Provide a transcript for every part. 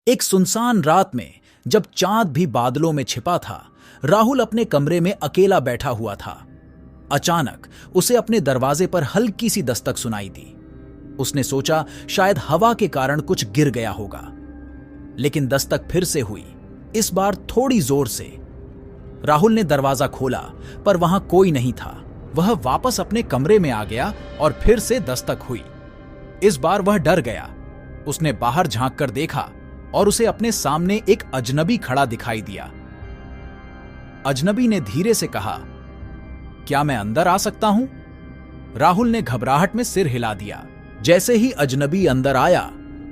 एक सुनसान रात में जब चांद भी बादलों में छिपा था, राहुल अपने कमरे में अकेला बैठा हुआ था। अचानक उसे अपने दरवाजे पर हल्की सी दस्तक सुनाई दी। उसने सोचा शायद हवा के कारण कुछ गिर गया होगा, लेकिन दस्तक फिर से हुई, इस बार थोड़ी जोर से। राहुल ने दरवाजा खोला पर वहां कोई नहीं था। वह वापस अपने कमरे में आ गया और फिर से दस्तक हुई। इस बार वह डर गया। उसने बाहर झांक कर देखा और उसे अपने सामने एक अजनबी खड़ा दिखाई दिया। अजनबी ने धीरे से कहा, क्या मैं अंदर आ सकता हूं? राहुल ने घबराहट में सिर हिला दिया। जैसे ही अजनबी अंदर आया,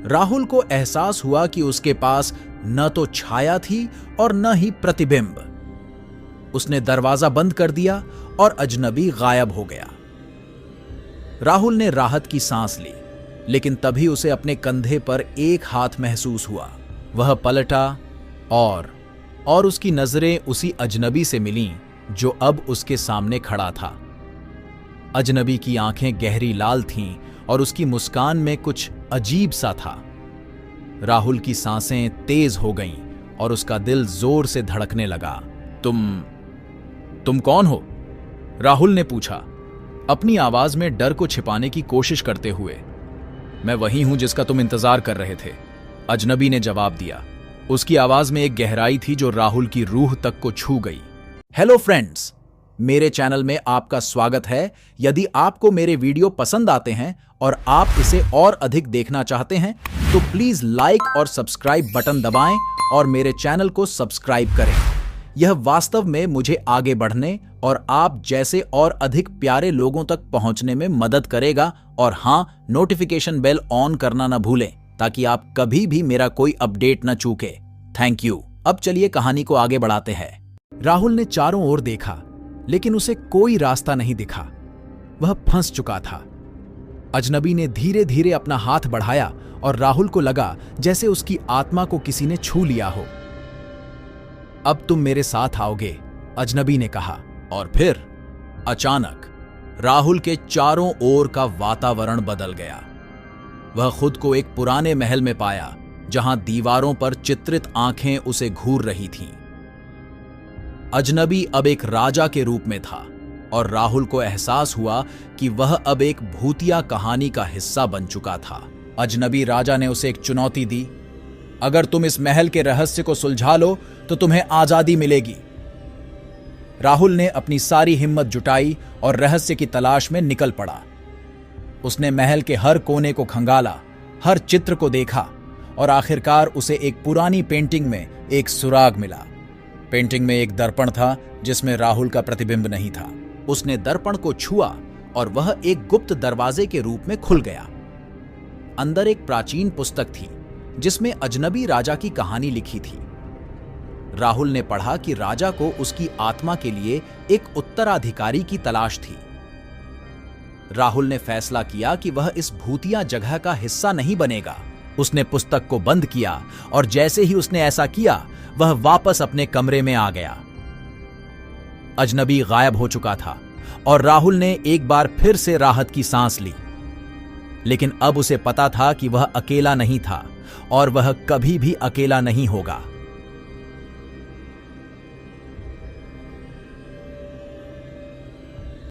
राहुल को एहसास हुआ कि उसके पास न तो छाया थी और न ही प्रतिबिंब। उसने दरवाजा बंद कर दिया और अजनबी गायब हो गया। राहुल ने राहत की सांस ली, लेकिन तभी उसे अपने कंधे पर एक हाथ महसूस हुआ। वह पलटा और उसकी नजरें उसी अजनबी से मिलीं जो अब उसके सामने खड़ा था। अजनबी की आंखें गहरी लाल थीं और उसकी मुस्कान में कुछ अजीब सा था। राहुल की सांसें तेज हो गईं और उसका दिल जोर से धड़कने लगा। तुम कौन हो? राहुल ने पूछा, अपनी आवाज में डर को छिपाने की कोशिश करते हुए। मैं वही हूं जिसका तुम इंतजार कर रहे थे, अजनबी ने जवाब दिया। उसकी आवाज में एक गहराई थी जो राहुल की रूह तक को छू गई। हेलो फ्रेंड्स, मेरे चैनल में आपका स्वागत है। यदि आपको मेरे वीडियो पसंद आते हैं और आप इसे और अधिक देखना चाहते हैं तो प्लीज लाइक और सब्सक्राइब बटन दबाएं और मेरे चैनल को सब्सक्राइब करें। यह वास्तव में मुझे आगे बढ़ने और आप जैसे और अधिक प्यारे लोगों तक पहुंचने में मदद करेगा। और हाँ, नोटिफिकेशन बेल ऑन करना न भूलें ताकि आप कभी भी मेरा कोई अपडेट न चूके। Thank you. अब चलिए कहानी को आगे बढ़ाते हैं। राहुल ने चारों ओर देखा, लेकिन उसे कोई रास्ता नहीं दिखा। वह फंस चुका था। अजनबी ने धीरे धीरे अपना हाथ बढ़ाया और राहुल को लगा जैसे उसकी आत्मा को किसी ने छू लिया हो। अब तुम मेरे साथ आओगे, अजनबी ने कहा। और फिर अचानक राहुल के चारों ओर का वातावरण बदल गया। वह खुद को एक पुराने महल में पाया जहां दीवारों पर चित्रित आंखें उसे घूर रही थीं। अजनबी अब एक राजा के रूप में था और राहुल को एहसास हुआ कि वह अब एक भूतिया कहानी का हिस्सा बन चुका था। अजनबी राजा ने उसे एक चुनौती दी, अगर तुम इस महल के रहस्य को सुलझा लो तो तुम्हें आजादी मिलेगी। राहुल ने अपनी सारी हिम्मत जुटाई और रहस्य की तलाश में निकल पड़ा। उसने महल के हर कोने को खंगाला, हर चित्र को देखा और आखिरकार उसे एक पुरानी पेंटिंग में एक सुराग मिला। पेंटिंग में एक दर्पण था जिसमें राहुल का प्रतिबिंब नहीं था। उसने दर्पण को छुआ और वह एक गुप्त दरवाजे के रूप में खुल गया। अंदर एक प्राचीन पुस्तक थी जिसमें अजनबी राजा की कहानी लिखी थी। राहुल ने पढ़ा कि राजा को उसकी आत्मा के लिए एक उत्तराधिकारी की तलाश थी। राहुल ने फैसला किया कि वह इस भूतिया जगह का हिस्सा नहीं बनेगा। उसने पुस्तक को बंद किया और जैसे ही उसने ऐसा किया, वह वापस अपने कमरे में आ गया। अजनबी गायब हो चुका था और राहुल ने एक बार फिर से राहत की सांस ली। लेकिन अब उसे पता था कि वह अकेला नहीं था और वह कभी भी अकेला नहीं होगा।